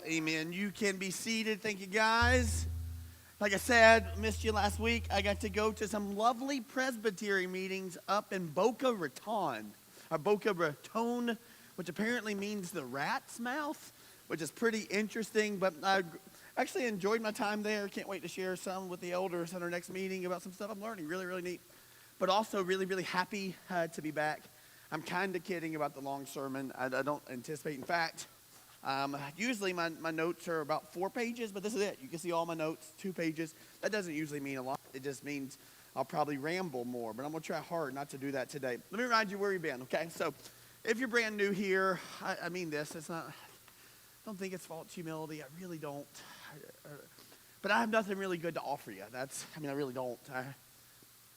Amen. You can be seated. Thank you, guys. Like I said, missed you last week. I got to go to some lovely presbytery meetings up in Boca Raton, Boca Raton, which apparently means the rat's mouth, which is pretty interesting. But I actually enjoyed my time there. Can't wait to share some with the elders at our next meeting about some stuff I'm learning. Really, really neat. But also really, really happy to be back. I'm kind of kidding about the long sermon. I don't anticipate. In fact, usually my notes are about 4 pages, but this is it. You can see all my notes, 2 pages. That doesn't usually mean a lot. It just means I'll probably ramble more, but I'm going to try hard not to do that today. Let me remind you where you've been, okay? So if you're brand new here, I mean this. It's not, I don't think it's false humility. I really don't. But I have nothing really good to offer you. I really don't.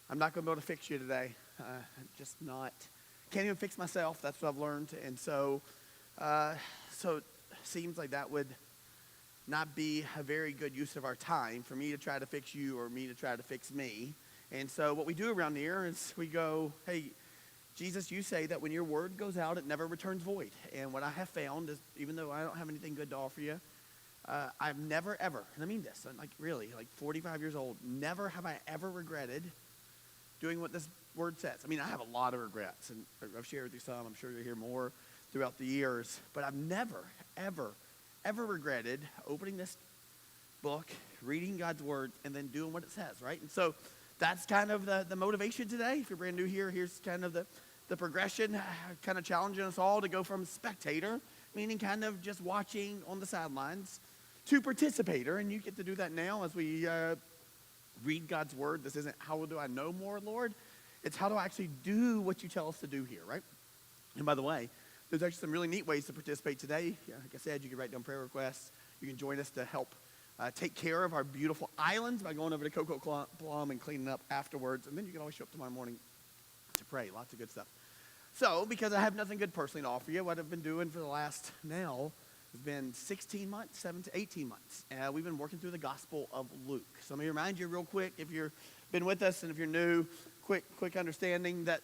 I'm not going to be able to fix you today. Just not. Can't even fix myself. That's what I've learned. And so it seems like that would not be a very good use of our time for me to try to fix you or me to try to fix me. And so what we do around here is we go, hey, Jesus, you say that when your word goes out, it never returns void. And what I have found is, even though I don't have anything good to offer you, I've never, ever, and I mean this, I'm like 45 years old, never have I ever regretted doing what this word says. I mean, I have a lot of regrets, and I've shared with you some. I'm sure you'll hear more throughout the years. But I've never, ever, ever regretted opening this book, reading God's word, and then doing what it says, right? And so that's kind of the motivation today. If you're brand new here, here's kind of the progression, kind of challenging us all to go from spectator, meaning kind of just watching on the sidelines, to participator. And you get to do that now as we read God's word. This isn't how do I know more, Lord? It's how do I actually do what you tell us to do here, right? And by the way, there's actually some really neat ways to participate today. Like I said, you can write down prayer requests. You can join us to help take care of our beautiful islands by going over to Coco Plum and cleaning up afterwards. And then you can always show up tomorrow morning to pray. Lots of good stuff. So, because I have nothing good personally to offer you, what I've been doing for the last now has been 16 months, 7 to 18 months. We've been working through the Gospel of Luke. So let me remind you real quick, if you've been with us and if you're new, quick understanding that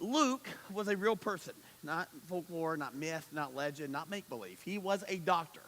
Luke was a real person, not folklore, not myth, not legend, not make-believe. He was a doctor.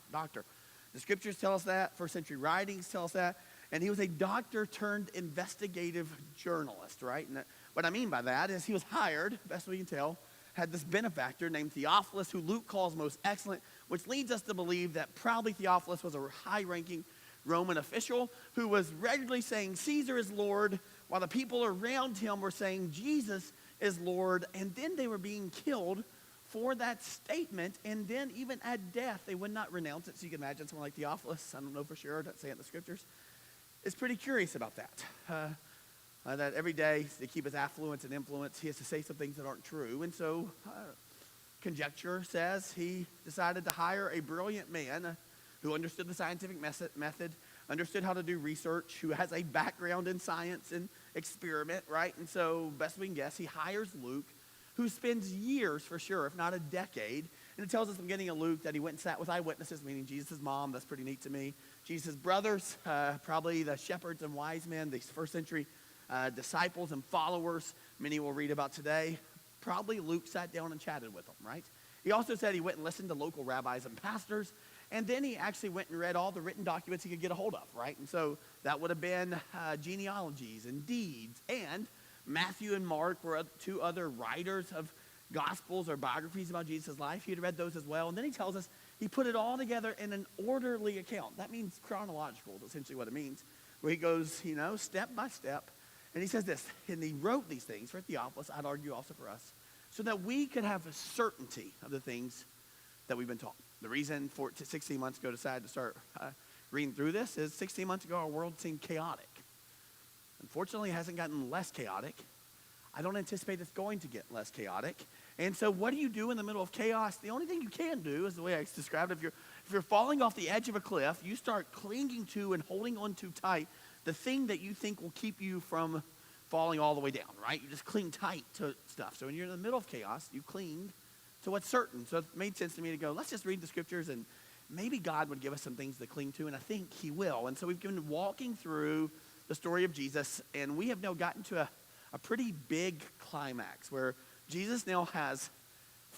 The scriptures tell us that. First century writings tell us that. And he was a doctor turned investigative journalist, right? And what I mean by that is he was hired, best we can tell, had this benefactor named Theophilus, who Luke calls most excellent, which leads us to believe that probably Theophilus was a high-ranking Roman official who was regularly saying Caesar is Lord, while the people around him were saying Jesus is Lord, and then they were being killed for that statement, and then even at death, they would not renounce it. So you can imagine someone like Theophilus, I don't know for sure, that's saying it in the scriptures, is pretty curious about that. That every day, to keep his affluence and influence, he has to say some things that aren't true. And so, conjecture says he decided to hire a brilliant man who understood the scientific method, understood how to do research, who has a background in science and experiment, right? And so, best we can guess, he hires Luke, who spends years, for sure, if not a decade. And it tells us in the beginning of Luke that he went and sat with eyewitnesses, meaning Jesus' mom. That's pretty neat to me. Jesus' brothers, probably the shepherds and wise men, these first century disciples and followers, many will read about today. Probably Luke sat down and chatted with them, right? He also said he went and listened to local rabbis and pastors, and then he actually went and read all the written documents he could get a hold of, right? And so that would have been genealogies and deeds, and Matthew and Mark were 2 other writers of gospels or biographies about Jesus' life. He had read those as well, and then he tells us he put it all together in an orderly account. That means chronological, is essentially what it means, where he goes, step by step. And he says this, and he wrote these things for Theophilus, I'd argue also for us, so that we could have a certainty of the things that we've been taught. The reason for 16 months ago decided to start reading through this is 16 months ago our world seemed chaotic. Unfortunately, it hasn't gotten less chaotic. I don't anticipate it's going to get less chaotic. And so what do you do in the middle of chaos? The only thing you can do is the way I described it. If you're falling off the edge of a cliff, you start clinging to and holding on too tight the thing that you think will keep you from falling all the way down, right? You just cling tight to stuff. So when you're in the middle of chaos, you cling to what's certain. So it made sense to me to go, let's just read the scriptures and maybe God would give us some things to cling to, and I think he will. And so we've been walking through the story of Jesus, and we have now gotten to a pretty big climax where Jesus now has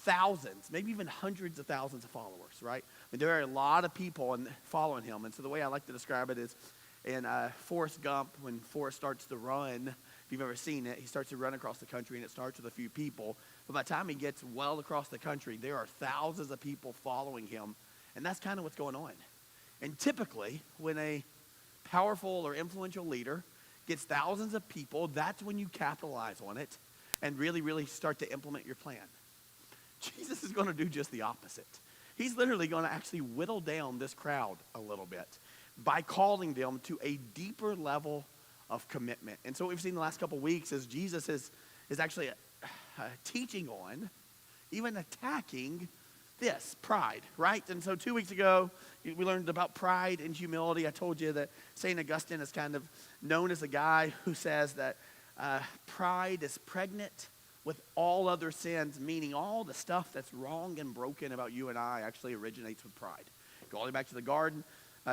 thousands, maybe even hundreds of thousands of followers, right? I mean, there are a lot of people following him. And so the way I like to describe it is in Forrest Gump, when Forrest starts to run, if you've ever seen it, he starts to run across the country, and it starts with a few people. But by the time he gets well across the country, there are thousands of people following him. And that's kind of what's going on. And typically, when a powerful or influential leader gets thousands of people, that's when you capitalize on it and really, really start to implement your plan. Jesus is going to do just the opposite. He's literally going to actually whittle down this crowd a little bit by calling them to a deeper level of commitment. And so what we've seen the last couple of weeks is Jesus is actually teaching on, even attacking this, pride, right? And so 2 weeks ago, we learned about pride and humility. I told you that St. Augustine is kind of known as a guy who says that pride is pregnant with all other sins, meaning all the stuff that's wrong and broken about you and I actually originates with pride. Go all the way back to the garden,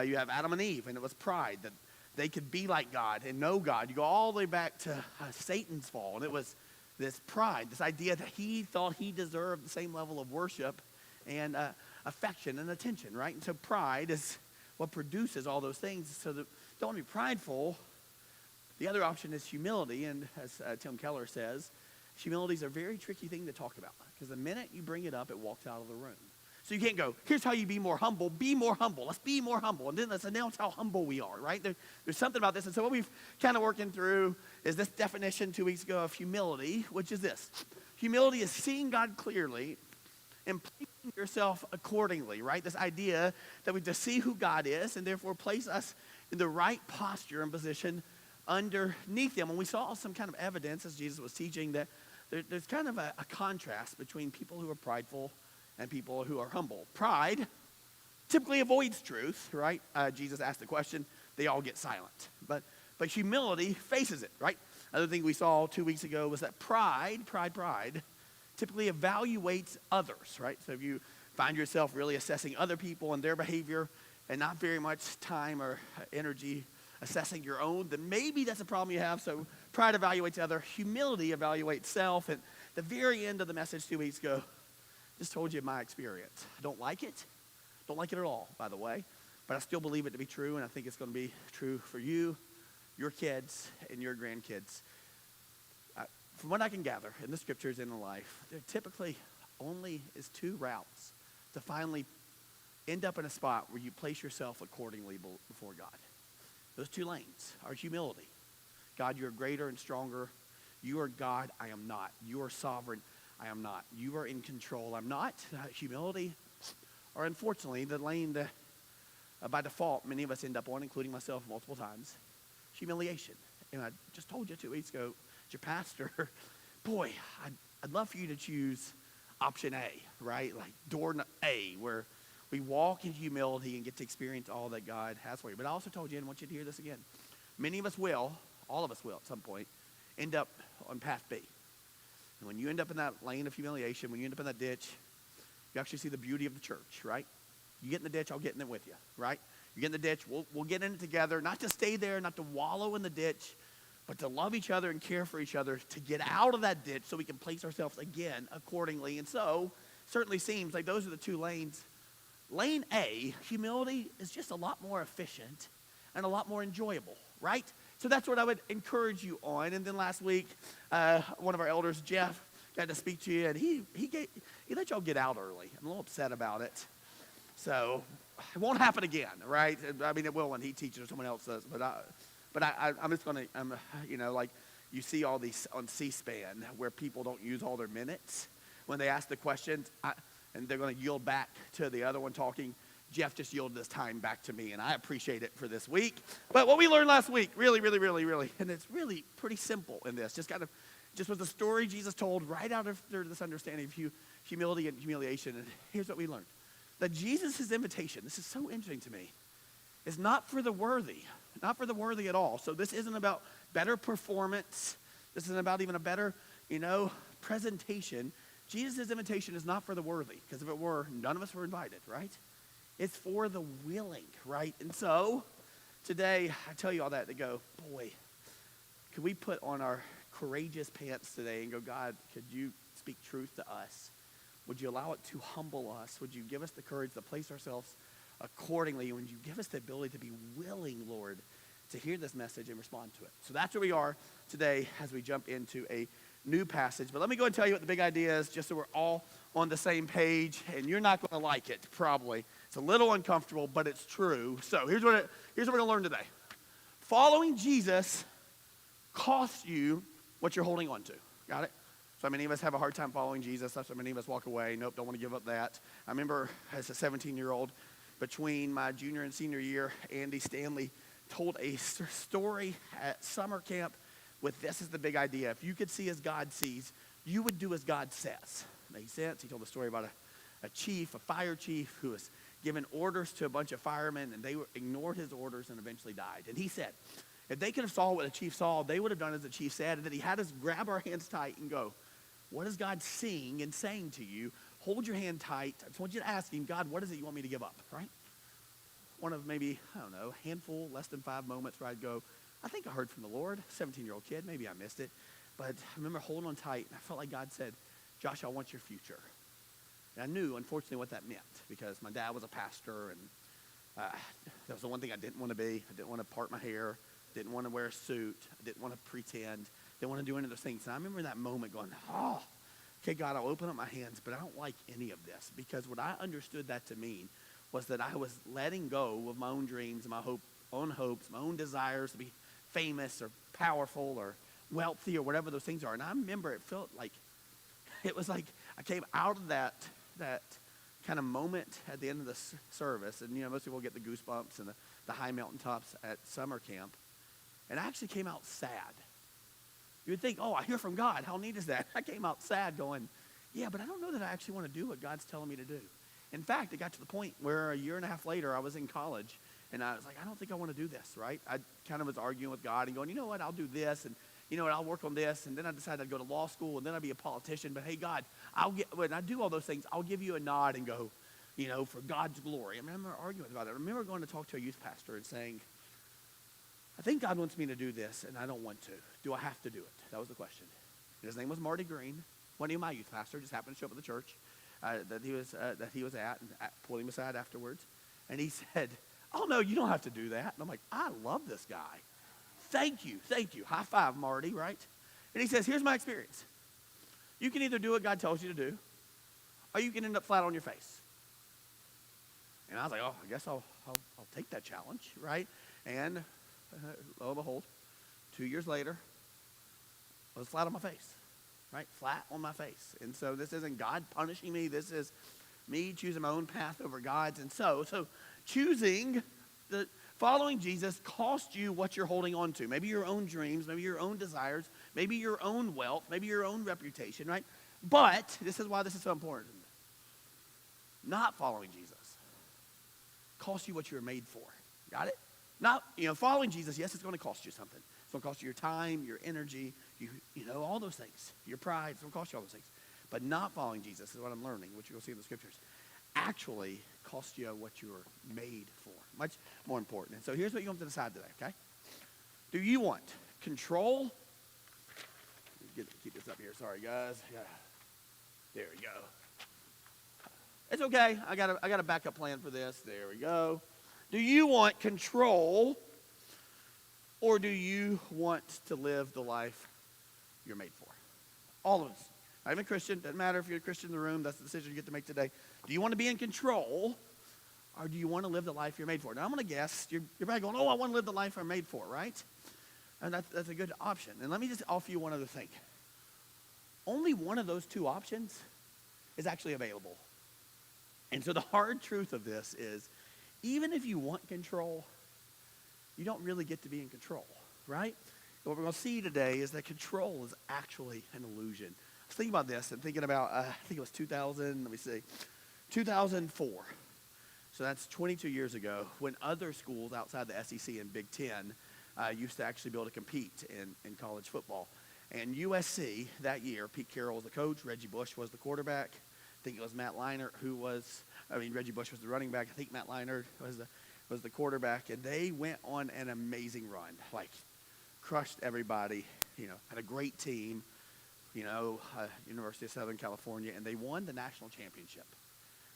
you have Adam and Eve, and it was pride, that they could be like God and know God. You go all the way back to Satan's fall, and it was this pride, this idea that he thought he deserved the same level of worship and affection and attention, right? And so pride is what produces all those things. So don't want to be prideful. The other option is humility, and as Tim Keller says, humility is a very tricky thing to talk about, because the minute you bring it up, it walks out of the room. So you can't go, here's how you be more humble. Be more humble. Let's be more humble. And then let's announce how humble we are, right? There's something about this. And so what we've kind of working through is this definition 2 weeks ago of humility, which is this. Humility is seeing God clearly and placing yourself accordingly, right? This idea that we just see who God is and therefore place us in the right posture and position underneath him. And we saw some kind of evidence as Jesus was teaching that there's kind of a contrast between people who are prideful and people who are humble. Pride typically avoids truth, right? Jesus asked the question, they all get silent. But humility faces it, right? Another thing we saw 2 weeks ago was that pride typically evaluates others, right? So if you find yourself really assessing other people and their behavior and not very much time or energy assessing your own, then maybe that's a problem you have. So pride evaluates other, humility evaluates self. And the very end of the message 2 weeks ago, just told you my experience. I don't like it. Don't like it at all, by the way. But I still believe it to be true, and I think it's going to be true for you, your kids, and your grandkids. From what I can gather in the scriptures and in life, there typically only is two routes to finally end up in a spot where you place yourself accordingly before God. Those two lanes are humility. God, you're greater and stronger. You are God, I am not. You are sovereign, I am not. You are in control, I'm not. Humility, or unfortunately, the lane that by default many of us end up on, including myself multiple times, humiliation. And I just told you 2 weeks ago, as your pastor, boy, I'd love for you to choose option A, right? Like door A, where we walk in humility and get to experience all that God has for you. But I also told you, and I want you to hear this again, many of us will, all of us will at some point, end up on path B. And when you end up in that lane of humiliation, when you end up in that ditch, you actually see the beauty of the church, right? You get in the ditch, I'll get in it with you, right? You get in the ditch, we'll get in it together, not to stay there, not to wallow in the ditch, but to love each other and care for each other, to get out of that ditch so we can place ourselves again accordingly. And so, certainly seems like those are the two lanes. Lane A, humility, is just a lot more efficient and a lot more enjoyable, right? So that's what I would encourage you on. And then last week, one of our elders, Jeff, got to speak to you, and he let y'all get out early. I'm a little upset about it. So it won't happen again, right? I mean, it will when he teaches or someone else does. But I'm just going to, like you see all these on C-SPAN where people don't use all their minutes when they ask the questions, and they're going to yield back to the other one talking. Jeff just yielded his time back to me, and I appreciate it for this week. But what we learned last week, really, and it's really pretty simple in this, just was the story Jesus told right out of this understanding of humility and humiliation. And here's what we learned. That Jesus' invitation, this is so interesting to me, is not for the worthy. Not for the worthy at all. So this isn't about better performance. This isn't about even a better, presentation. Jesus' invitation is not for the worthy, because if it were, none of us were invited, right? It's for the willing, right? And so today, I tell you all that to go, boy, could we put on our courageous pants today and go, God, could you speak truth to us? Would you allow it to humble us? Would you give us the courage to place ourselves accordingly? Would you give us the ability to be willing, Lord, to hear this message and respond to it? So that's where we are today as we jump into a new passage. But let me go and tell you what the big idea is, just so we're all on the same page. And you're not going to like it, probably. It's a little uncomfortable, but it's true. So here's what we're going to learn today. Following Jesus costs you what you're holding on to. Got it? So many of us have a hard time following Jesus. So many of us walk away. Nope, don't want to give up that. I remember as a 17-year-old, between my junior and senior year, Andy Stanley told a story at summer camp with this is the big idea. If you could see as God sees, you would do as God says. Makes sense? He told a story about a chief, a fire chief, who was given orders to a bunch of firemen, and they ignored his orders and eventually died. And he said, if they could have saw what the chief saw, they would have done as the chief said. And then he had us grab our hands tight and go, what is God seeing and saying to you? Hold your hand tight. I just want you to ask him, God, what is it you want me to give up, right? One of maybe, I don't know, a handful, less than 5 moments where I'd go, I think I heard from the Lord, 17-year-old kid, maybe I missed it. But I remember holding on tight, and I felt like God said, Josh, I want your future. And I knew, unfortunately, what that meant, because my dad was a pastor, and that was the one thing I didn't want to be. I didn't want to part my hair, didn't want to wear a suit, I didn't want to pretend, didn't want to do any of those things. And I remember in that moment going, oh, okay, God, I'll open up my hands, but I don't like any of this, because what I understood that to mean was that I was letting go of my own dreams, my own hopes, my own desires to be famous or powerful or wealthy or whatever those things are. And I remember it was like I came out of that kind of moment at the end of the service. And, most people get the goosebumps and the high mountaintops at summer camp. And I actually came out sad. You would think, oh, I hear from God. How neat is that? I came out sad going, yeah, but I don't know that I actually want to do what God's telling me to do. In fact, it got to the point where a year and a half later, I was in college. And I was like, I don't think I want to do this, right? I kind of was arguing with God and going, you know what, I'll do this. And you know what, I'll work on this. And then I decided I'd go to law school, and then I'd be a politician. But hey, God, when I do all those things, I'll give you a nod and go, for God's glory. I remember arguing about it. I remember going to talk to a youth pastor and saying, I think God wants me to do this, and I don't want to. Do I have to do it? That was the question. His name was Marty Green, one of my youth pastors, just happened to show up at the church that he was at, and pulled him aside afterwards. And he said, oh, no, you don't have to do that. And I'm like, I love this guy. Thank you. High five, Marty, right? And he says, here's my experience. You can either do what God tells you to do, or you can end up flat on your face. And I was like, oh, I guess I'll take that challenge, right? And lo and behold, 2 years later, I was flat on my face, right? Flat on my face. And so this isn't God punishing me. This is me choosing my own path over God's. And so following Jesus costs you what you're holding on to. Maybe your own dreams, maybe your own desires, maybe your own wealth, maybe your own reputation, right? But this is why this is so important. Not following Jesus costs you what you were made for. Got it? Not, following Jesus, yes, it's going to cost you something. It's going to cost you your time, your energy, all those things. Your pride, it's going to cost you all those things. But not following Jesus is what I'm learning, which you'll see in the scriptures, actually cost you what you were made for. Much more important. And so here's what you have to decide today, okay? Do you want control? Keep this up here. Sorry, guys. Yeah. There we go. It's okay. I got a backup plan for this. There we go. Do you want control, or do you want to live the life you're made for? All of us. I'm a Christian. Doesn't matter if you're a Christian in the room. That's the decision you get to make today. Do you want to be in control, or do you want to live the life you're made for? Now, I'm going to guess. You're probably going, oh, I want to live the life I'm made for, right? And that's a good option. And let me just offer you one other thing. Only one of those two options is actually available. And so the hard truth of this is, even if you want control, you don't really get to be in control, right? What we're going to see today is that control is actually an illusion. I was thinking about this and thinking about, I think it was 2004. So that's 22 years ago, when other schools outside the SEC and Big Ten used to actually be able to compete in college football. And USC that year, Pete Carroll was the coach, Reggie Bush was the quarterback. I think it was Matt Leinart Reggie Bush was the running back. I think Matt Leinart was the quarterback. And they went on an amazing run, like crushed everybody, had a great team. University of Southern California, and they won the national championship,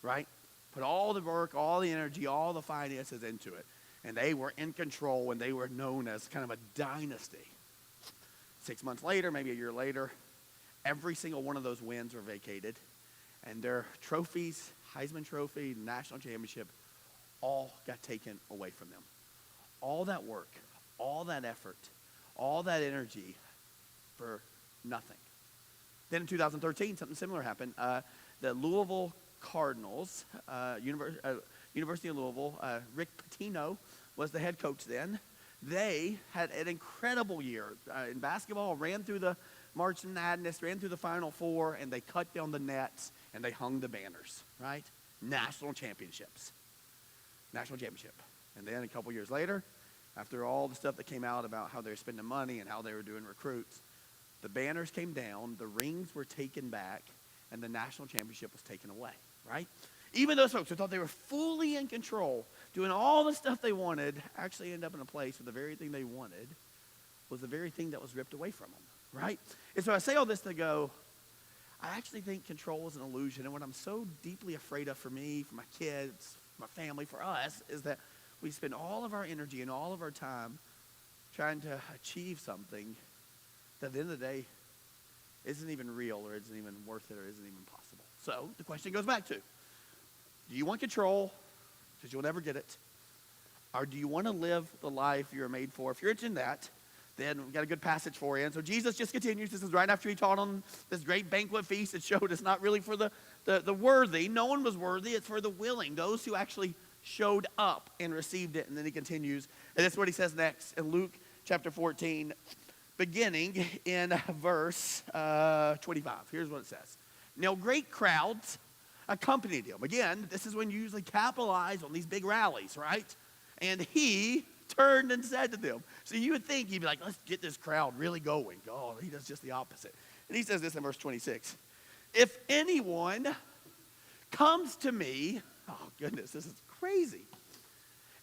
right? Put all the work, all the energy, all the finances into it. And they were in control, and they were known as kind of a dynasty. 6 months later, maybe a year later, every single one of those wins were vacated. And their trophies, Heisman Trophy, national championship, all got taken away from them. All that work, all that effort, all that energy for nothing. Then in 2013, something similar happened. The Louisville Cardinals, University of Louisville, Rick Pitino was the head coach then. They had an incredible year in basketball, ran through the March Madness, ran through the Final Four, and they cut down the nets, and they hung the banners, right? National championships. National championship. And then a couple years later, after all the stuff that came out about how they were spending money and how they were doing recruits, the banners came down, the rings were taken back, and the national championship was taken away, right? Even those folks who thought they were fully in control, doing all the stuff they wanted, actually ended up in a place where the very thing they wanted was the very thing that was ripped away from them, right? And so I say all this to go, I actually think control is an illusion. And what I'm so deeply afraid of for me, for my kids, my family, for us, is that we spend all of our energy and all of our time trying to achieve something that at the end of the day isn't even real or isn't even worth it or isn't even possible. So the question goes back to, do you want control because you'll never get it? Or do you want to live the life you're made for? If you're interested in that, then we've got a good passage for you. And so Jesus just continues. This is right after he taught on this great banquet feast. It showed it's not really for the worthy. No one was worthy. It's for the willing, those who actually showed up and received it. And then he continues. And that's what he says next in Luke chapter 14, beginning in verse 25. Here's what it says. Now great crowds accompanied him. Again, this is when you usually capitalize on these big rallies, right? And he turned and said to them. So you would think he'd be like, let's get this crowd really going. Oh, he does just the opposite. And he says this in verse 26. If anyone comes to me, oh goodness, this is crazy,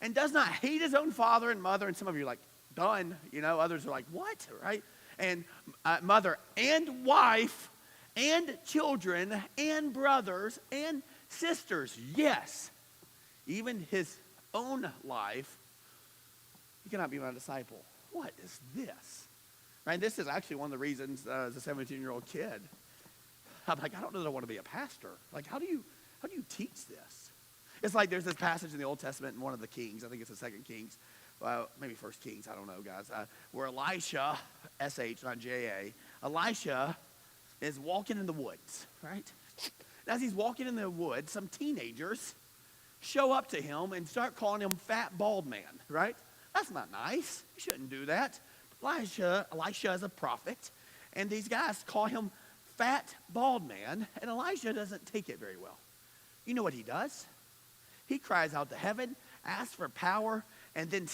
and does not hate his own father and mother, and some of you are like, done, others are like, what, right? And mother and wife and children and brothers and sisters, yes, even his own life, he cannot be my disciple. What is this? Right? This is actually one of the reasons as a 17-year-old kid, I'm like, I don't know that I want to be a pastor. Like, how do you teach this? It's like there's this passage in the Old Testament in one of the Kings, I think it's the Second Kings, maybe First Kings, I don't know, guys, where Elisha, S-H, not J-A, Elisha is walking in the woods, right? And as he's walking in the woods, some teenagers show up to him and start calling him fat, bald man, right? That's not nice. You shouldn't do that. Elisha is a prophet, and these guys call him fat, bald man, and Elisha doesn't take it very well. You know what he does? He cries out to heaven, asks for power, and then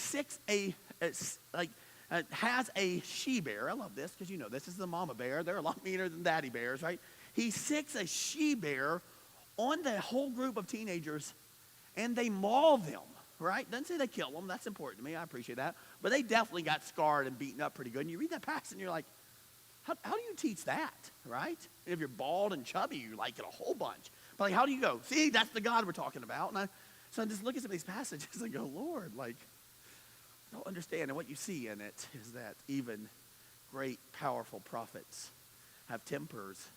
has a she-bear. I love this because this is the mama bear. They're a lot meaner than daddy bears, right? He sicks a she-bear on the whole group of teenagers, and they maul them, right? Doesn't say they kill them. That's important to me. I appreciate that. But they definitely got scarred and beaten up pretty good. And you read that passage, and you're like, how do you teach that, right? And if you're bald and chubby, you like it a whole bunch. But like, how do you go? See, that's the God we're talking about. So I just look at some of these passages and go, Lord, like, I don't understand. And what you see in it is that even great, powerful prophets have tempers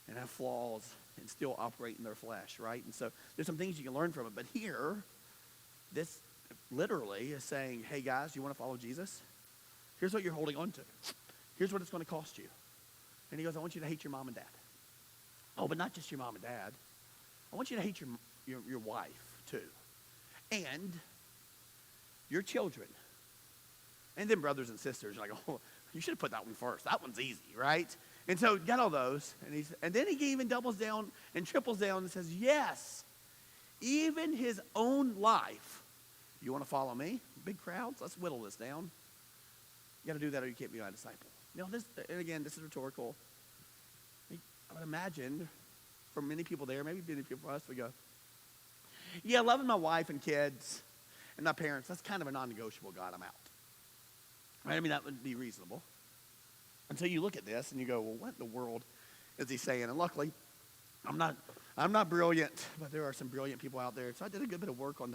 and have flaws and still operate in their flesh, right? And so there's some things you can learn from it. But here, this literally is saying, hey, guys, you want to follow Jesus? Here's what you're holding on to. Here's what it's going to cost you. And he goes, I want you to hate your mom and dad. Oh, but not just your mom and dad. I want you to hate your wife, too. And your children. And then brothers and sisters. You're like, oh, you should have put that one first. That one's easy, right? And so got all those. And then he even doubles down and triples down and says, yes, even his own life. You want to follow me? Big crowds? Let's whittle this down. You got to do that or you can't be my disciple. And again, this is rhetorical. I would imagine for many people there, maybe many people for us, we go, yeah, loving my wife and kids and my parents, that's kind of a non-negotiable, God, I'm out. Right? I mean, that would be reasonable. Until you look at this and you go, well, what in the world is he saying? And luckily, I'm not brilliant, but there are some brilliant people out there. So I did a good bit of work on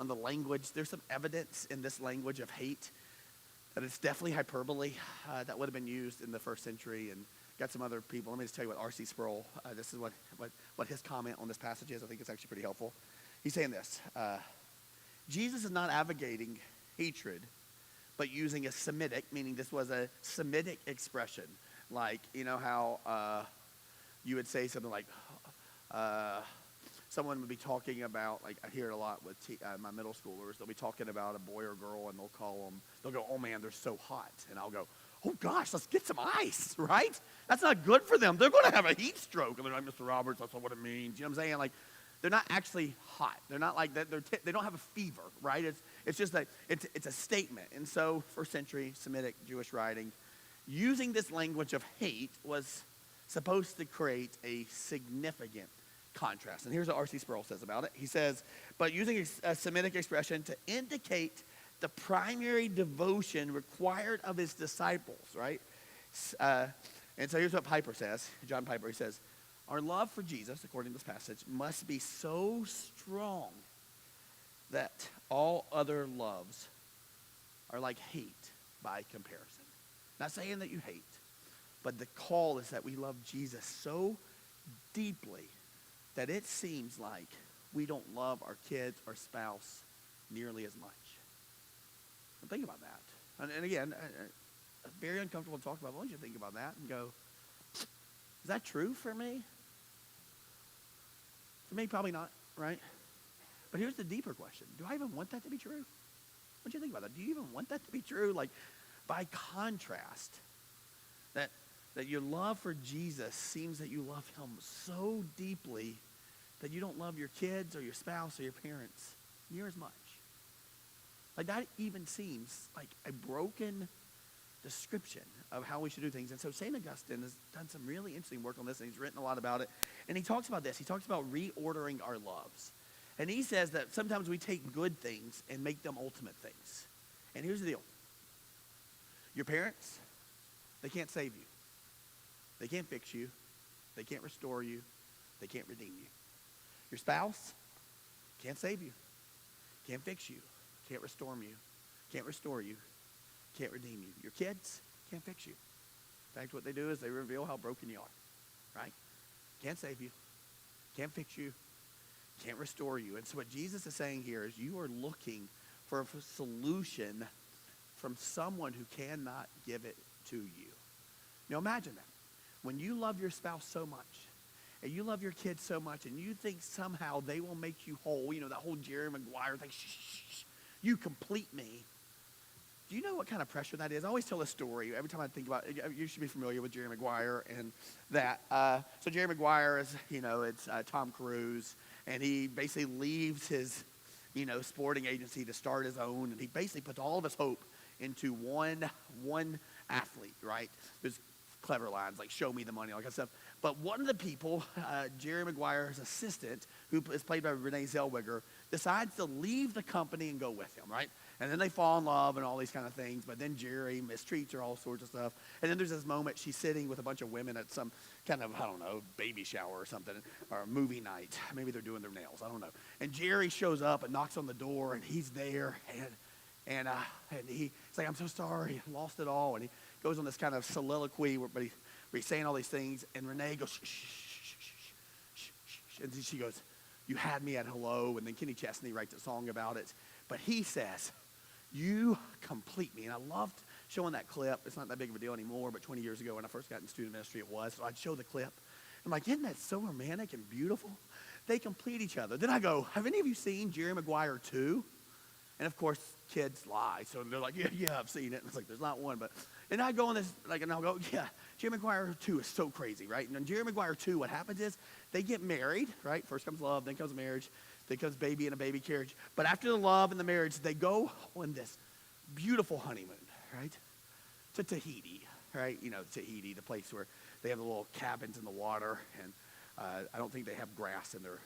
the language. There's some evidence in this language of hate that it's definitely hyperbole that would have been used in the first century, and got some other people. Let me just tell you what R.C. Sproul, this is what his comment on this passage is. I think it's actually pretty helpful. He's saying this, Jesus is not advocating hatred, but using a Semitic, meaning this was a Semitic expression. Like, you know how you would say something like, someone would be talking about, like I hear it a lot with my middle schoolers, they'll be talking about a boy or girl and they'll go, oh man, they're so hot. And I'll go, oh gosh, let's get some ice, right? That's not good for them. They're going to have a heat stroke. And they're like, Mr. Roberts, that's not what it means. You know what I'm saying? Like, they're not actually hot. They're not like that. They don't have a fever, right? It's just that it's a statement. And so, first century Semitic Jewish writing, using this language of hate was supposed to create a significant contrast. And here's what R.C. Sproul says about it. He says, but using a Semitic expression to indicate the primary devotion required of his disciples, right? And so here's what Piper says, John Piper. He says, our love for Jesus, according to this passage, must be so strong that all other loves are like hate by comparison. Not saying that you hate, but the call is that we love Jesus so deeply that it seems like we don't love our kids or spouse nearly as much. And think about that. And again, very uncomfortable to talk about, but I want you to think about that and go, is that true for me? For me, probably not, right? But here's the deeper question. Do I even want that to be true? What do you think about that? Do you even want that to be true? Like, by contrast, that your love for Jesus seems that you love him so deeply that you don't love your kids or your spouse or your parents near as much. Like, that even seems like a broken description of how we should do things. And so St. Augustine has done some really interesting work on this, and he's written a lot about it. And he talks about this. He talks about reordering our loves. And he says that sometimes we take good things and make them ultimate things. And here's the deal. Your parents, they can't save you. They can't fix you. They can't restore you. They can't redeem you. Your spouse can't save you. Can't fix you. Can't restore you. Can't restore you. Can't redeem you. Your kids can't fix you. In fact, what they do is they reveal how broken you are, right? Can't save you. Can't fix you. Can't restore you. And so what Jesus is saying here is you are looking for a solution from someone who cannot give it to you. Now imagine that. When you love your spouse so much, and you love your kids so much, and you think somehow they will make you whole, you know, that whole Jerry Maguire thing, shh, you complete me. Do you know what kind of pressure that is? I always tell a story. Every time I think about it, you should be familiar with Jerry Maguire and that. So Jerry Maguire is, you know, it's Tom Cruise, and he basically leaves his, you know, sporting agency to start his own, and he basically puts all of his hope into one athlete, right? There's clever lines like "show me the money," all that kind of stuff. But one of the people, Jerry Maguire's assistant, who is played by Renee Zellweger, decides to leave the company and go with him, right? And then they fall in love and all these kind of things. But then Jerry mistreats her, all sorts of stuff. And then there's this moment she's sitting with a bunch of women at some kind of, I don't know, baby shower or something, or a movie night. Maybe they're doing their nails. I don't know. And Jerry shows up and knocks on the door, and he's there. And he's like, I'm so sorry, I lost it all. And he goes on this kind of soliloquy where he's saying all these things. And Renee goes, shh, shh, shh, shh, shh. And she goes, you had me at hello. And then Kenny Chesney writes a song about it. But he says, you complete me. And I loved showing that clip. It's not that big of a deal anymore, but 20 years ago when I first got in student ministry, it was. So I'd show the clip. I'm like, isn't that so romantic and beautiful? They complete each other. Then I go, have any of you seen Jerry Maguire 2? And of course, kids lie. So they're like, yeah, I've seen it. And it's like, there's not one. And I go on this, and I'll go, yeah, Jerry Maguire 2 is so crazy, right? And in Jerry Maguire 2, what happens is they get married, right? First comes love, then comes marriage, then comes baby and a baby carriage. But after the love and the marriage, they go on this beautiful honeymoon, right? To Tahiti, right? You know, Tahiti, the place where they have the little cabins in the water, and I don't think they have grass in their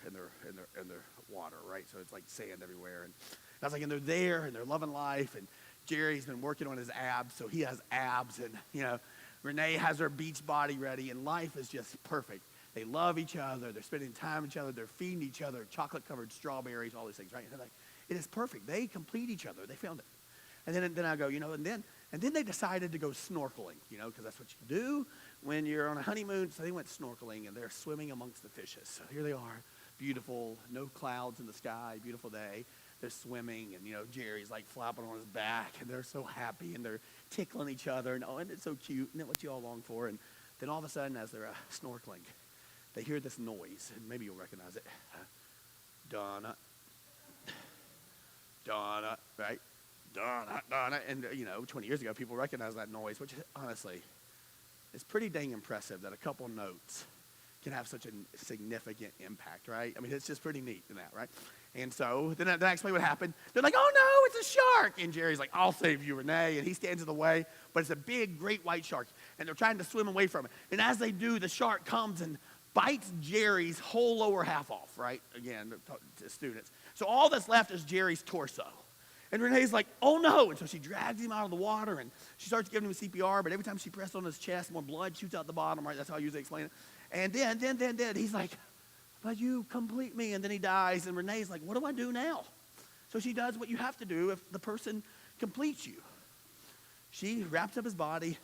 water, right? So it's like sand everywhere. And I was like, and they're there, and they're loving life, and Jerry's been working on his abs, so he has abs, and, you know, Renee has her beach body ready, and life is just perfect. They love each other. They're spending time with each other. They're feeding each other chocolate-covered strawberries, all these things, right? And they're like, it is perfect. They complete each other. They found it. And then I go, and then they decided to go snorkeling, because that's what you do when you're on a honeymoon. So they went snorkeling, and they're swimming amongst the fishes. So here they are, beautiful, no clouds in the sky, beautiful day. They're swimming, and, Jerry's like flopping on his back, and they're so happy, and they're tickling each other, and it's so cute, and it's what you all long for. And then all of a sudden, as they're snorkeling, they hear this noise, and maybe you'll recognize it. Donna, right? Donna. And, 20 years ago, people recognized that noise, which honestly is pretty dang impressive that a couple notes can have such a significant impact, right? I mean, it's just pretty neat in that, right? And so then I explain what happened. They're like, oh, no, it's a shark. And Jerry's like, I'll save you, Renee. And he stands in the way, but it's a big, great white shark. And they're trying to swim away from it. And as they do, the shark comes and bites Jerry's whole lower half off, right? Again, to students. So all that's left is Jerry's torso. And Renee's like, oh, no. And so she drags him out of the water, and she starts giving him CPR. But every time she presses on his chest, more blood shoots out the bottom, right? That's how I usually explain it. And then he's like, but you complete me. And then he dies. And Renee's like, what do I do now? So she does what you have to do if the person completes you. She wraps up his body,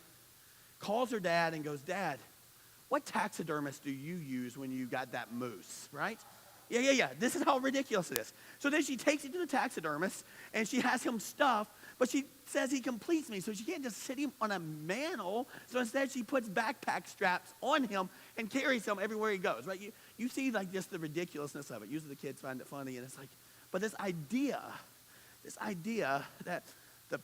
calls her dad, and goes, Dad, what taxidermist do you use when you got that moose, right? Yeah. This is how ridiculous it is. So then she takes it to the taxidermist, and she has him stuffed, but she says he completes me, so she can't just sit him on a mantle. So instead, she puts backpack straps on him and carries him everywhere he goes, right? You see, like, just the ridiculousness of it. Usually the kids find it funny, and it's like, but this idea that the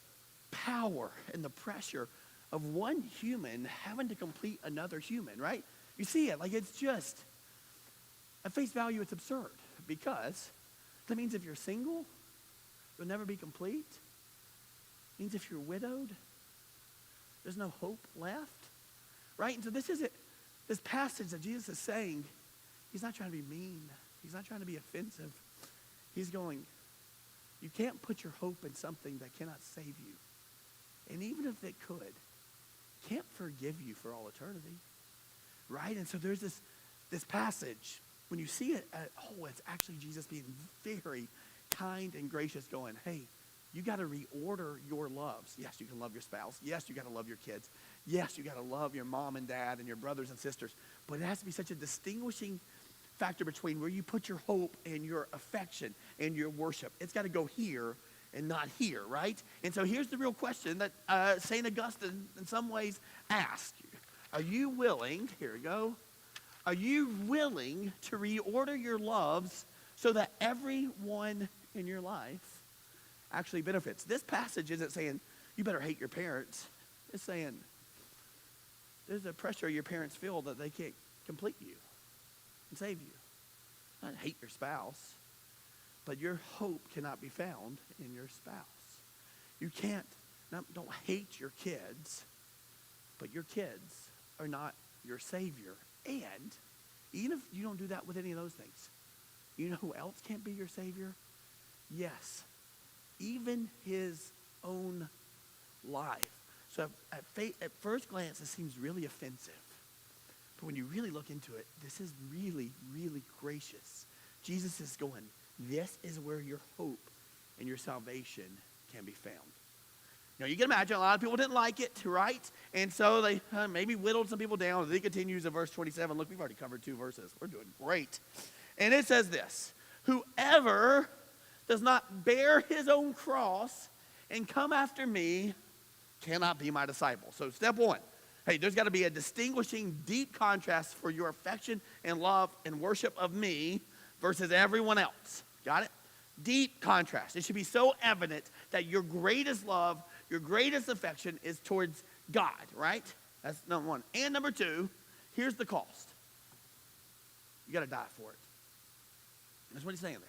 power and the pressure of one human having to complete another human, right? You see it, like, it's just, at face value, it's absurd, because that means if you're single, you'll never be complete. It means if you're widowed, there's no hope left, right? And so this passage that Jesus is saying, he's not trying to be mean. He's not trying to be offensive. He's going, you can't put your hope in something that cannot save you. And even if it could, can't forgive you for all eternity, right? And so there's this passage. When you see it, it's actually Jesus being very kind and gracious, going, hey, you got to reorder your loves. Yes, you can love your spouse. Yes, you got to love your kids. Yes, you got to love your mom and dad and your brothers and sisters. But it has to be such a distinguishing factor between where you put your hope and your affection and your worship. It's got to go here and not here, right? And so here's the real question that St. Augustine in some ways asked. Are you willing, here we go, are you willing to reorder your loves so that everyone in your life actually benefits? This passage isn't saying you better hate your parents. It's saying there's a pressure your parents feel that they can't complete you and save you. Not hate your spouse, but your hope cannot be found in your spouse. You don't hate your kids, but your kids are not your Savior. And even if you don't do that with any of those things, you know who else can't be your Savior? Yes, even his own life. So at first glance, this seems really offensive. But when you really look into it, this is really, really gracious. Jesus is going, this is where your hope and your salvation can be found. You can imagine a lot of people didn't like it, right? And so they maybe whittled some people down. Then he continues in verse 27. Look, we've already covered 2 verses. We're doing great. And it says this, whoever does not bear his own cross and come after me cannot be my disciple. So step 1, hey, there's got to be a distinguishing deep contrast for your affection and love and worship of me versus everyone else. Got it? Deep contrast. It should be so evident that your greatest love, your greatest affection is towards God, right? That's number 1. And number 2, here's the cost. You got to die for it. That's what he's saying there.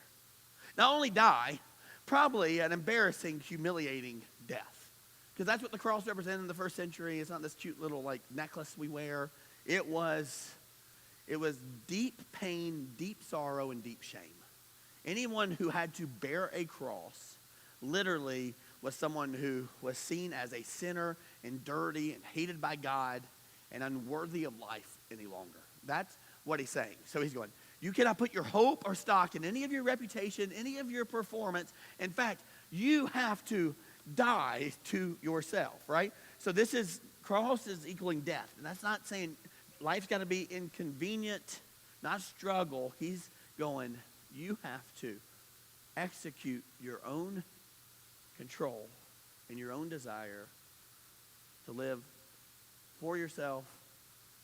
Not only die, probably an embarrassing, humiliating death. Because that's what the cross represented in the first century. It's not this cute little necklace we wear. It was deep pain, deep sorrow, and deep shame. Anyone who had to bear a cross literally was someone who was seen as a sinner and dirty and hated by God and unworthy of life any longer. That's what he's saying. So he's going, you cannot put your hope or stock in any of your reputation, any of your performance. In fact, you have to die to yourself, right? So this is, cross is equaling death. And that's not saying life's got to be inconvenient, not struggle. He's going, you have to execute your own control and your own desire to live for yourself,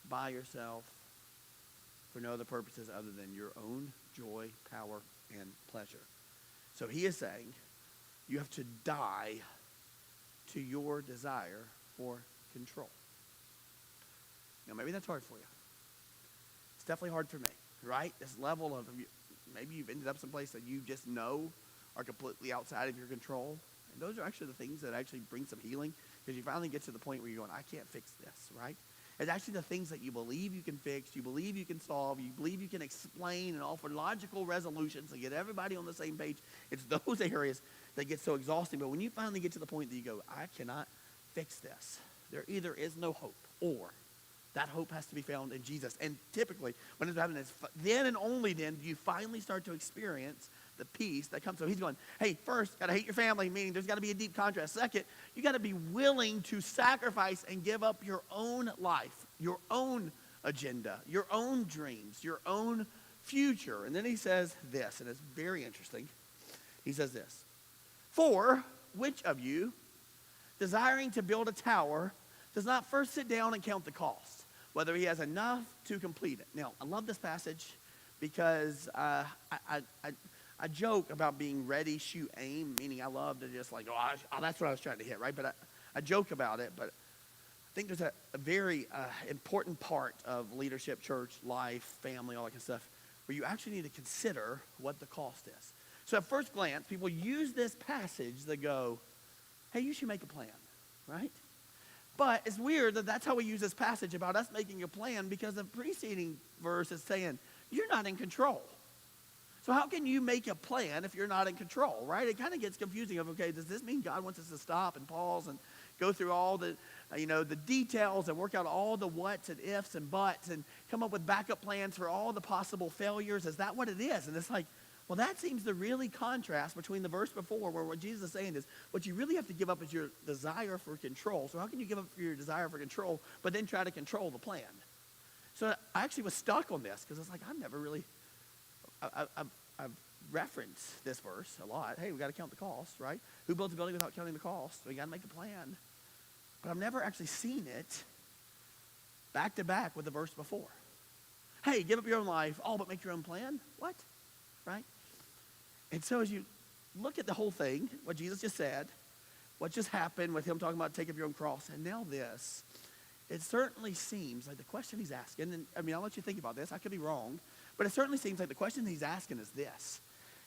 by yourself, for no other purposes other than your own joy, power, and pleasure. So he is saying you have to die to your desire for control. Now, maybe that's hard for you. It's definitely hard for me, right? This level of, maybe you've ended up someplace that you just know are completely outside of your control. And those are actually the things that actually bring some healing, because you finally get to the point where you're going, I can't fix this, right? It's actually the things that you believe you can fix, you believe you can solve, you believe you can explain and offer logical resolutions and get everybody on the same page. It's those areas that get so exhausting. But when you finally get to the point that you go, I cannot fix this, there either is no hope, or that hope has to be found in Jesus. And typically, when it's happening, then and only then do you finally start to experience the peace that comes. So he's going, hey, first, got to hate your family, meaning there's got to be a deep contrast. Second, you got to be willing to sacrifice and give up your own life, your own agenda, your own dreams, your own future. And then he says this, and it's very interesting. He says this, for which of you, desiring to build a tower, does not first sit down and count the cost, whether he has enough to complete it. Now, I love this passage because I joke about being ready, shoot, aim, meaning I love to just like, that's what I was trying to hit, right? But I joke about it, but I think there's a very important part of leadership, church, life, family, all that kind of stuff, where you actually need to consider what the cost is. So at first glance, people use this passage that go, hey, you should make a plan, right? But it's weird that that's how we use this passage about us making a plan, because the preceding verse is saying, you're not in control. So how can you make a plan if you're not in control, right? It kind of gets confusing of, okay, does this mean God wants us to stop and pause and go through all the, the details and work out all the whats and ifs and buts and come up with backup plans for all the possible failures? Is that what it is? And it's like, well, that seems to really contrast between the verse before, where what Jesus is saying is what you really have to give up is your desire for control. So how can you give up your desire for control, but then try to control the plan? So I actually was stuck on this, because it's like, I've never really, I've referenced this verse a lot. Hey, we got to count the cost, right? Who builds a building without counting the cost? We got to make a plan. But I've never actually seen it back to back with the verse before. Hey, give up your own life, all but make your own plan. What? Right? And so as you look at the whole thing, what Jesus just said, what just happened with him talking about take up your own cross, and now this, it certainly seems like the question he's asking, and I'll let you think about this, I could be wrong, but it certainly seems like the question he's asking is this: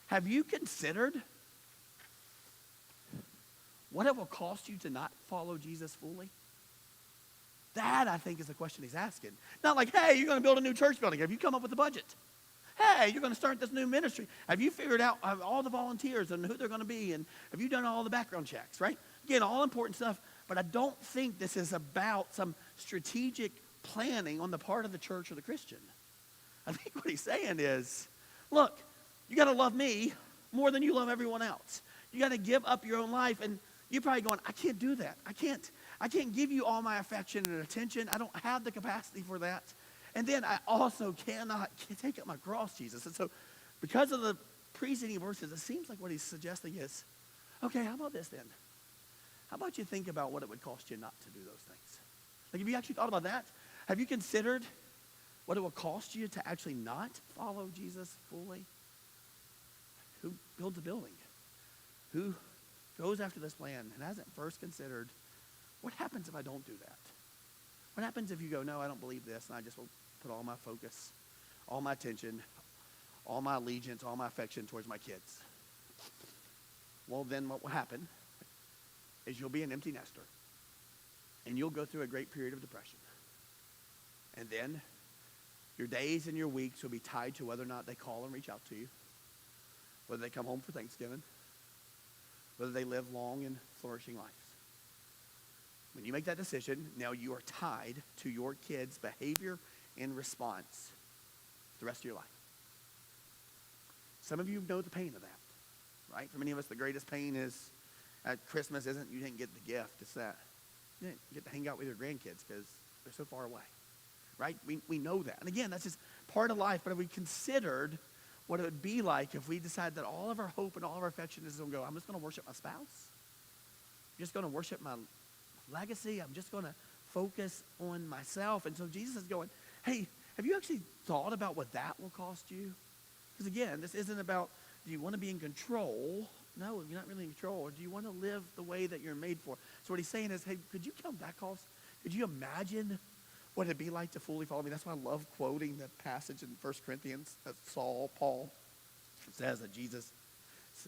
have you considered what it will cost you to not follow Jesus fully? That, I think, is the question he's asking. Not like, hey, you're going to build a new church building. Have you come up with a budget? Hey, you're going to start this new ministry. Have you figured out all the volunteers and who they're going to be? And have you done all the background checks, right? Again, all important stuff. But I don't think this is about some strategic planning on the part of the church or the Christian. I think what he's saying is, look, you got to love me more than you love everyone else. You got to give up your own life. And you're probably going, I can't do that. I can't give you all my affection and attention. I don't have the capacity for that. And then I also can't take up my cross, Jesus. And so because of the preceding verses, it seems like what he's suggesting is, okay, how about this then? How about you think about what it would cost you not to do those things? Like, have you actually thought about that? Have you considered what it will cost you to actually not follow Jesus fully? Who builds a building? Who goes after this plan and hasn't first considered, what happens if I don't do that? What happens if you go, no, I don't believe this, and I just will put all my focus, all my attention, all my allegiance, all my affection towards my kids? Well, then what will happen is you'll be an empty nester, and you'll go through a great period of depression. And then your days and your weeks will be tied to whether or not they call and reach out to you, whether they come home for Thanksgiving, whether they live long and flourishing lives. When you make that decision, now you are tied to your kids' behavior and response the rest of your life. Some of you know the pain of that, right? For many of us, the greatest pain is at Christmas isn't you didn't get the gift. It's that you didn't get to hang out with your grandkids because they're so far away, right? We know that. And again, that's just part of life. But have we considered what it would be like if we decide that all of our hope and all of our affection is going to go, I'm just going to worship my spouse. I'm just going to worship my legacy. I'm just going to focus on myself. And so Jesus is going, hey, have you actually thought about what that will cost you? Because again, this isn't about, do you want to be in control? No, you're not really in control. Or do you want to live the way that you're made for? So what he's saying is, hey, could you count that cost? Could you imagine what it'd be like to fully follow me? That's why I love quoting that passage in 1 Corinthians that Paul says that Jesus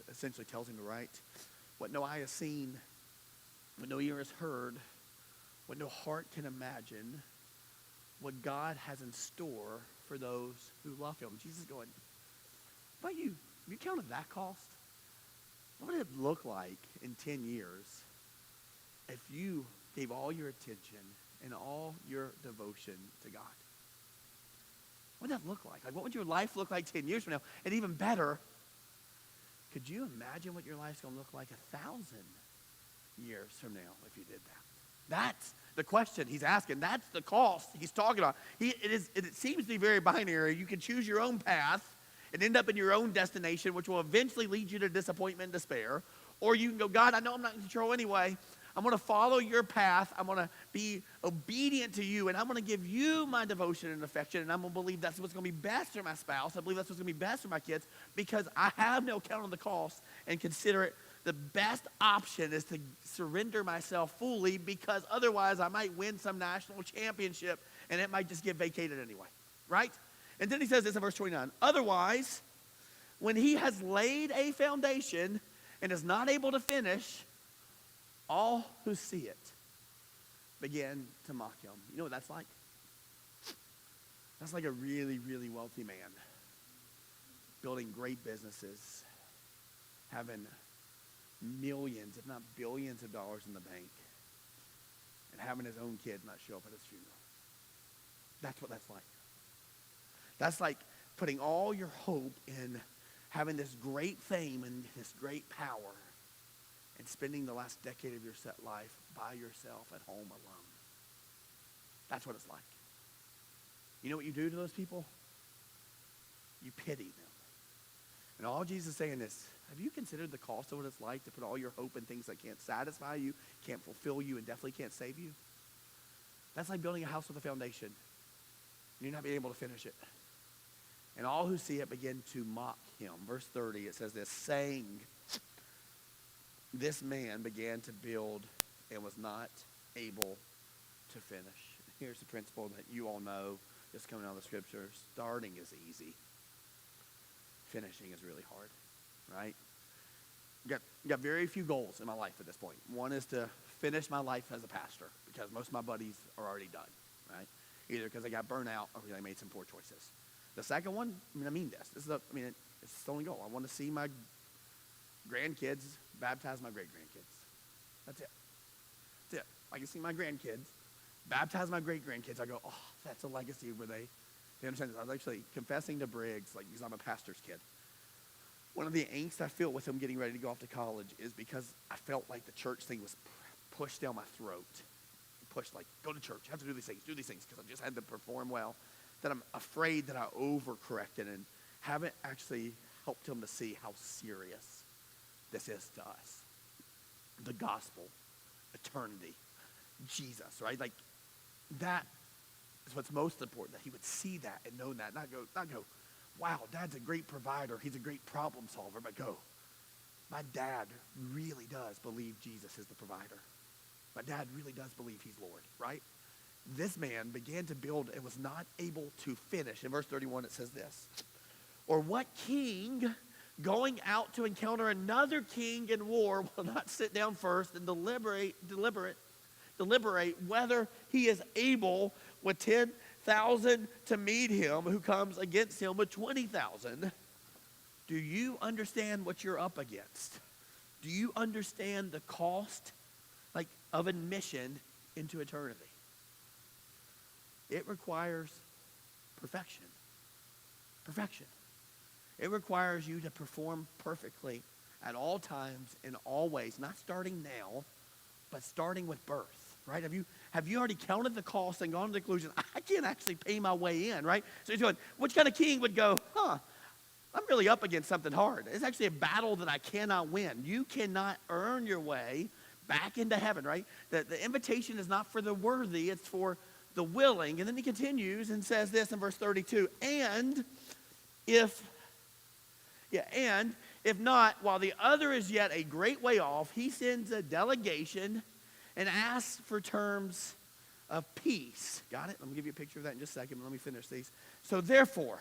essentially tells him to write. What no eye has seen, what no ear has heard, what no heart can imagine, what God has in store for those who love him. Jesus is going, how about you? Have you counted that cost? What would it look like in 10 years if you gave all your attention and all your devotion to God? What would that look like? Like, what would your life look like 10 years from now? And even better, could you imagine what your life's going to look like 1,000 years from now if you did that? That's the question he's asking. That's the cost he's talking about. It seems to be very binary. You can choose your own path and end up in your own destination, which will eventually lead you to disappointment and despair. Or you can go, God, I know I'm not in control anyway. I'm going to follow your path. I'm going to be obedient to you, and I'm going to give you my devotion and affection, and I'm going to believe that's what's going to be best for my spouse. I believe that's what's going to be best for my kids because I have no account of the cost and consider it the best option is to surrender myself fully because otherwise I might win some national championship, and it might just get vacated anyway, right? And then he says this in verse 29. Otherwise, when he has laid a foundation and is not able to finish, all who see it begin to mock him. You know what that's like? That's like a really, really wealthy man building great businesses, having millions, if not billions of dollars in the bank, and having his own kid not show up at his funeral. That's what that's like. That's like putting all your hope in having this great fame and this great power and spending the last decade of your set life by yourself at home alone. That's what it's like. You know what you do to those people? You pity them. And all Jesus is saying is, have you considered the cost of what it's like to put all your hope in things that can't satisfy you, can't fulfill you, and definitely can't save you? That's like building a house with a foundation. And you're not being able to finish it. And all who see it begin to mock him. Verse 30, it says this, saying, this man began to build and was not able to finish. Here's the principle that you all know, just coming out of the scripture. Starting is easy. Finishing is really hard, right? Got very few goals in my life at this point. One is to finish my life as a pastor because most of my buddies are already done, right? Either because they got burnt out or they made some poor choices. The second one, I mean this. It's the only goal. I want to see my grandkids baptize my great-grandkids. That's it. That's it. I can see my grandkids baptize my great-grandkids. I go, oh, that's a legacy where they understand this. I was actually confessing to Briggs, like, because I'm a pastor's kid. One of the angst I feel with him getting ready to go off to college is because I felt like the church thing was pushed down my throat. Pushed, like, go to church, you have to do these things, because I just had to perform well. That I'm afraid that I overcorrected and haven't actually helped him to see how serious this is to us. The gospel, eternity, Jesus, right? Like, that is what's most important, that he would see that and know that, not go, wow, Dad's a great provider, he's a great problem solver, but go, my dad really does believe Jesus is the provider. My dad really does believe he's Lord, right? This man began to build and was not able to finish. In verse 31, it says this, or what king going out to encounter another king in war will not sit down first and deliberate whether he is able with 10,000 to meet him who comes against him with 20,000. Do you understand what you're up against? Do you understand the cost, like, of admission into eternity. It requires perfection. Perfection. It requires you to perform perfectly at all times, in all ways, not starting now, but starting with birth, right? Have you already counted the cost and gone to the conclusion, I can't actually pay my way in, right? So he's going, which kind of king would go, I'm really up against something hard. It's actually a battle that I cannot win. You cannot earn your way back into heaven, right? The invitation is not for the worthy, it's for the willing. And then he continues and says this in verse 32, and if not, while the other is yet a great way off, he sends a delegation and asks for terms of peace. Got it? Let me give you a picture of that in just a second, but let me finish these. So therefore,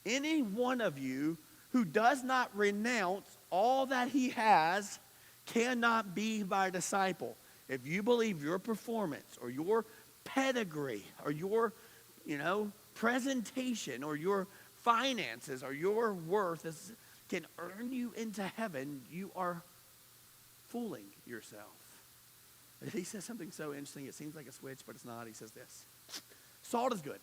any one of you who does not renounce all that he has cannot be my disciple. If you believe your performance or your pedigree or your, presentation or your finances or your worth can earn you into heaven, you are fooling yourself. He says something so interesting. It seems like a switch, but it's not. He says this. Salt is good.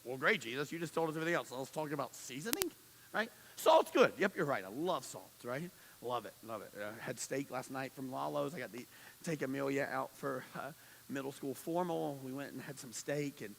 Well, great, Jesus. You just told us everything else. So let's talk about seasoning, right? Salt's good. Yep, you're right. I love salt, right? Love it. I had steak last night from Lalo's. I got to take Amelia out for middle school formal. We went and had some steak, and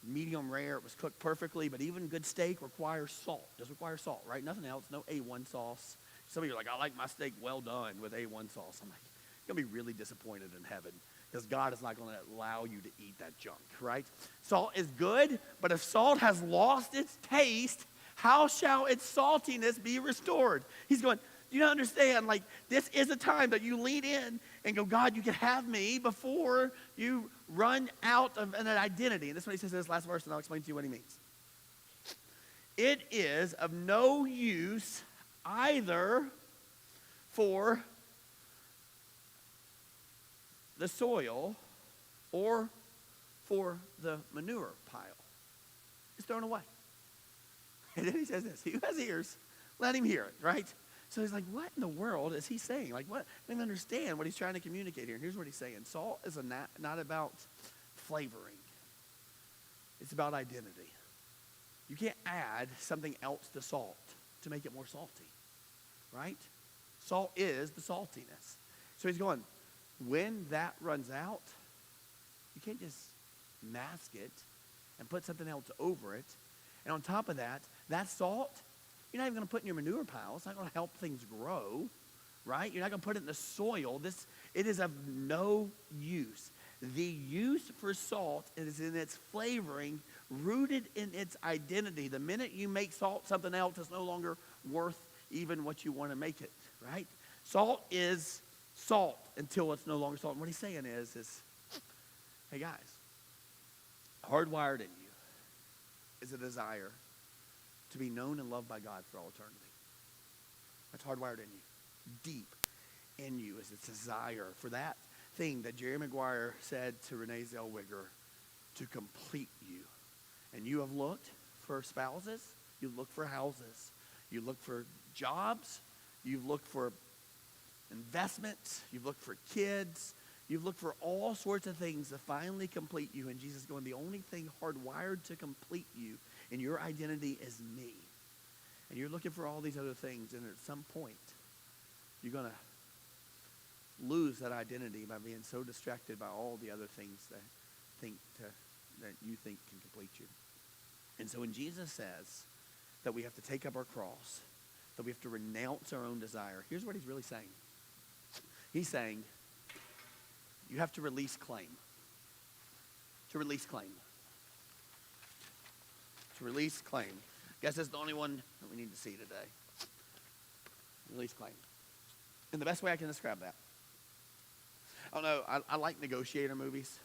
medium rare. It was cooked perfectly, but even good steak requires salt. Just requires salt, right? Nothing else. No A1 sauce. Some of you are like, I like my steak well done with A1 sauce. I'm like, you're going to be really disappointed in heaven because God is not going to allow you to eat that junk, right? Salt is good, but if salt has lost its taste, how shall its saltiness be restored? He's going, you don't understand, like, this is a time that you lean in and go, God, you can have me before you run out of an identity. And this is what he says in this last verse, and I'll explain to you what he means. It is of no use either for the soil or for the manure pile. It's thrown away. And then he says this, who has ears, let him hear it, right? So he's like, what in the world is he saying? Like, what? I don't understand what he's trying to communicate here. And here's what he's saying. Salt is not about flavoring. It's about identity. You can't add something else to salt to make it more salty, right? Salt is the saltiness. So he's going, when that runs out, you can't just mask it and put something else over it. And on top of that, that salt, you're not even going to put in your manure pile. It's not going to help things grow, right? You're not going to put it in the soil. It is of no use. The use for salt is in its flavoring, rooted in its identity. The minute you make salt something else, it's no longer worth even what you want to make it, right? Salt is salt until it's no longer salt. And what he's saying is, hey guys, hardwired in you is a desire to be known and loved by God for all eternity. That's hardwired in you. Deep in you is its desire for that thing that Jerry Maguire said to Renee Zellweger, to complete you. And you have looked for spouses, you've looked for houses, you look for jobs, you've looked for investments, you've looked for kids, you've looked for all sorts of things to finally complete you. And Jesus is going, the only thing hardwired to complete you and your identity is me. And you're looking for all these other things, and at some point, you're going to lose that identity by being so distracted by all the other things that you think can complete you. And so when Jesus says that we have to take up our cross, that we have to renounce our own desire, here's what he's really saying. He's saying, you have to release claim. To release claim. To release claim. I guess that's the only one that we need to see today. Release claim. And the best way I can describe that, I don't know, I like negotiator movies,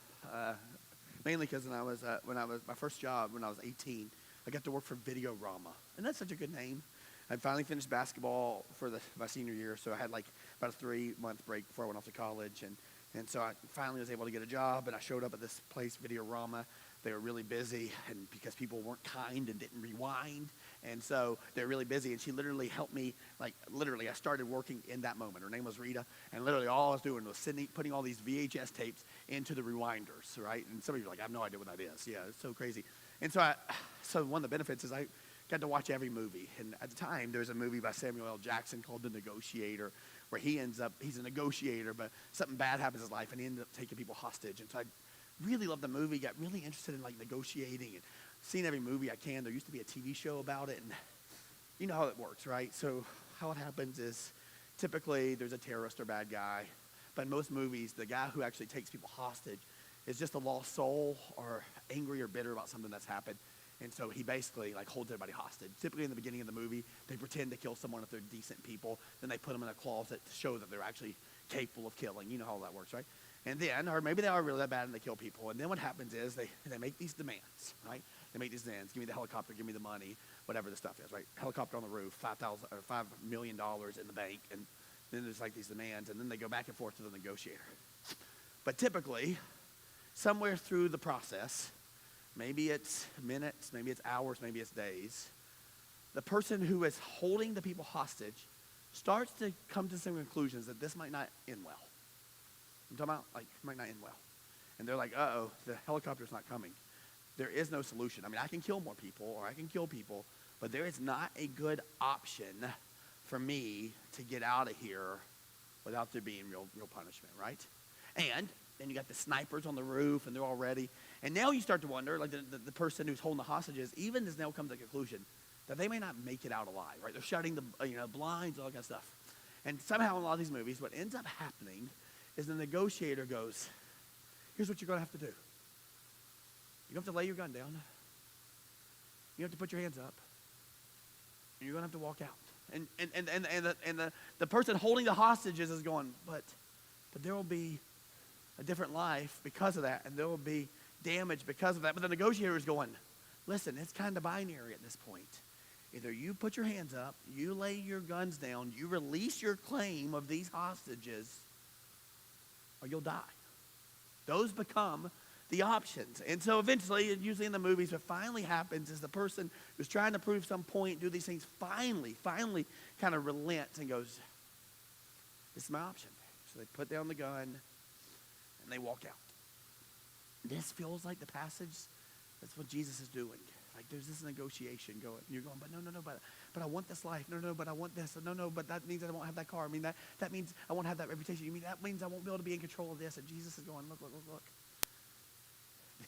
mainly because when I was my first job when I was 18, I got to work for Videorama, and that's such a good name. I finally finished basketball for my senior year, so I had like about a 3-month break before I went off to college, and so I finally was able to get a job, and I showed up at this place, Videorama. they were really busy, and because people weren't kind and didn't rewind, and so they're really busy. And she literally helped me, like literally, I started working in that moment. Her name was Rita, and literally all I was doing was putting all these VHS tapes into the rewinders, right? And some of you are like, I have no idea what that is. Yeah, it's so crazy. And so one of the benefits is I got to watch every movie. And at the time, there was a movie by Samuel L. Jackson called The Negotiator, where he's a negotiator, but something bad happens in his life, and he ended up taking people hostage. And so I really loved the movie, got really interested in like negotiating and seeing every movie I can. There used to be a TV show about it, and you know how it works, right? So how it happens is typically there's a terrorist or bad guy, but in most movies, the guy who actually takes people hostage is just a lost soul or angry or bitter about something that's happened. And so he basically like holds everybody hostage. Typically in the beginning of the movie, they pretend to kill someone if they're decent people. Then they put them in a closet to show that they're actually capable of killing. You know how that works, right? And then, or maybe they are really that bad and they kill people. And then what happens is they make these demands, right? They make these demands. Give me the helicopter, give me the money, whatever the stuff is, right? Helicopter on the roof, $5 million in the bank. And then there's like these demands. And then they go back and forth to the negotiator. But typically, somewhere through the process, maybe it's minutes, maybe it's hours, maybe it's days, the person who is holding the people hostage starts to come to some conclusions that this might not end well. I'm talking about, like, it might not end well. And they're like, uh-oh, the helicopter's not coming. There is no solution. I mean, I can kill more people, or I can kill people, but there is not a good option for me to get out of here without there being real punishment, right? And then you got the snipers on the roof, and they're all ready. And now you start to wonder, like the person who's holding the hostages, even has now come to the conclusion that they may not make it out alive, right? They're shutting the blinds, all that kind of stuff. And somehow in a lot of these movies, what ends up happening is the negotiator goes, here's what you're going to have to do. You're going to have to lay your gun down. You have to put your hands up. And you're going to have to walk out. And the person holding the hostages is going, but there will be a different life because of that, and there will be damage because of that. But the negotiator is going, listen, it's kind of binary at this point. Either you put your hands up, you lay your guns down, you release your claim of these hostages, or you'll die. Those become the options. And so eventually, usually in the movies, what finally happens is the person who's trying to prove some point, do these things, finally kind of relents and goes, this is my option. So they put down the gun and they walk out. This feels like the passage, that's what Jesus is doing. Like there's this negotiation going. You're going, but no, but I want this life. No, but I want this. No, but that means that I won't have that car. I mean, that means I won't have that reputation. You mean that means I won't be able to be in control of this? And Jesus is going, look.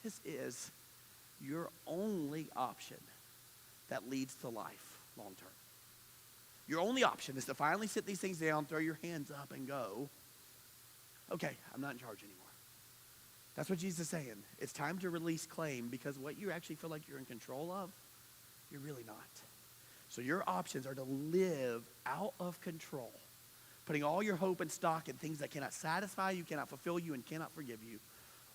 This is your only option that leads to life long term. Your only option is to finally sit these things down, throw your hands up, and go, okay, I'm not in charge anymore. That's what Jesus is saying. It's time to release claim, because what you actually feel like you're in control of, you're really not. So your options are to live out of control, putting all your hope and stock in things that cannot satisfy you, cannot fulfill you, and cannot forgive you.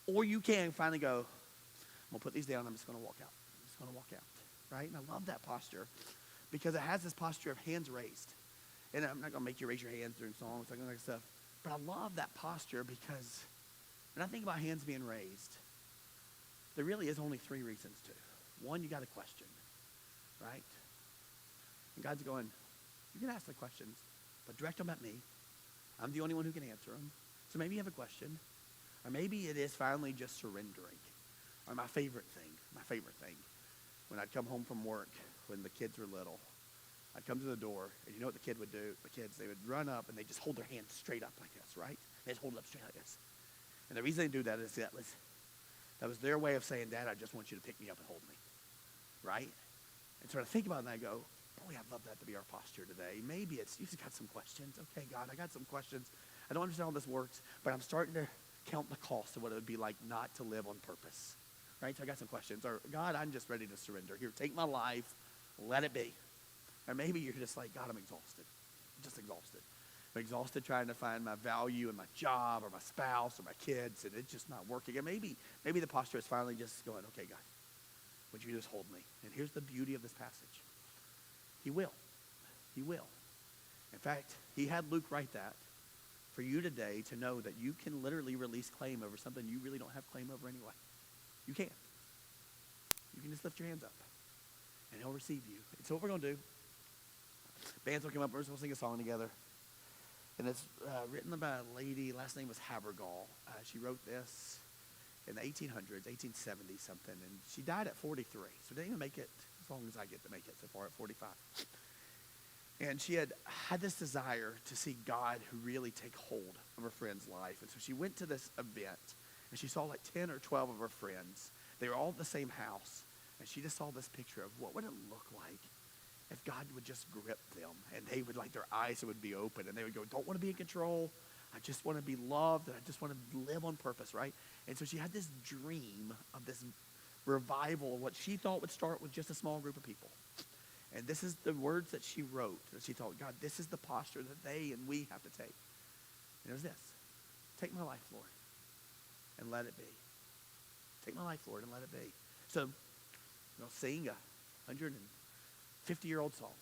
Or you can finally go, I'm going to put these down, I'm just going to walk out. I'm just going to walk out, right? And I love that posture because it has this posture of hands raised. And I'm not going to make you raise your hands during songs, like that stuff. But I love that posture because when I think about hands being raised, there really is only three reasons to. One, you got a question, right? And God's going, you can ask the questions, but direct them at me. I'm the only one who can answer them. So maybe you have a question. Or maybe it is finally just surrendering. Or my favorite thing, when I'd come home from work when the kids were little, I'd come to the door, and you know what the kid would do? The kids, they would run up, and they just hold their hands straight up like this, right? They just hold it up straight like this. And the reason they do that is that was their way of saying, Dad, I just want you to pick me up and hold me, right? And so I think about it, and I go, boy, I'd love that to be our posture today. Maybe you've got some questions. Okay, God, I got some questions. I don't understand how this works, but I'm starting to count the cost of what it would be like not to live on purpose, right? So I got some questions. Or, God, I'm just ready to surrender. Here, take my life. Let it be. Or maybe you're just like, God, I'm exhausted. I'm just exhausted. I'm exhausted trying to find my value in my job or my spouse or my kids, and it's just not working. And maybe the posture is finally just going, okay, God, would you just hold me? And here's the beauty of this passage. He will. He will. In fact, he had Luke write that for you today to know that you can literally release claim over something you really don't have claim over anyway. You can. You can just lift your hands up, and he'll receive you. And so what we're going to do, bands will come up, we'll sing a song together. And it's written about a lady, last name was Habergall. She wrote this in the 1800s, 1870 something, and she died at 43. So didn't even make it as long as I get to make it so far at 45. And she had this desire to see God who really take hold of her friend's life. And so she went to this event, and she saw like 10 or 12 of her friends. They were all in the same house, and she just saw this picture of what would it look like if God would just grip them, and they would, like, their eyes would be open, and they would go, don't want to be in control. I just want to be loved, and I just want to live on purpose, right? And so she had this dream of this revival, what she thought would start with just a small group of people. And this is the words that she wrote, that she thought, God, this is the posture that they and we have to take. And it was this: take my life, Lord, and let it be. Take my life, Lord, and let it be. So, sing a 150-year-old song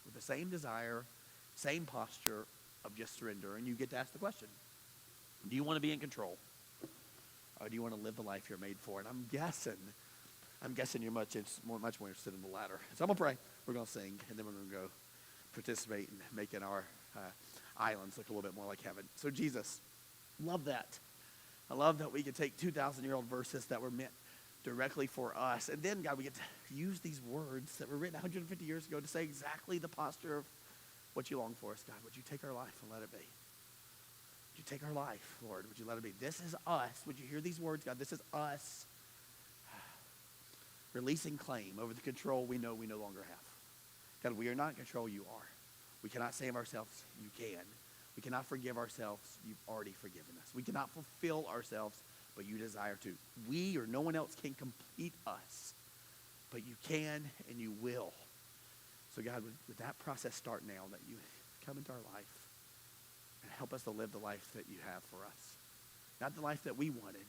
with the same desire, same posture of just surrender. And you get to ask the question, do you want to be in control? Or do you want to live the life you're made for? And I'm guessing you're much more interested in the latter. So I'm going to pray. We're going to sing, and then we're going to go participate in making our islands look a little bit more like heaven. So Jesus, love that. I love that we could take 2,000-year-old verses that were meant directly for us. And then, God, we get to use these words that were written 150 years ago to say exactly the posture of what you long for us, God. Would you take our life and let it be? Would you take our life, Lord? Would you let it be? This is us. Would you hear these words, God? This is us releasing claim over the control we know we no longer have. God, we are not in control. You are. We cannot save ourselves. You can. We cannot forgive ourselves. You've already forgiven us. We cannot fulfill ourselves, but you desire to. We or no one else can complete us, but you can and you will. So God, would that process start now, that you come into our life and help us to live the life that you have for us. Not the life that we wanted,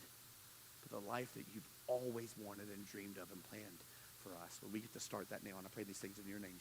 but the life that you've always wanted and dreamed of and planned for us. Well, we get to start that now, and I pray these things in your name, Jesus.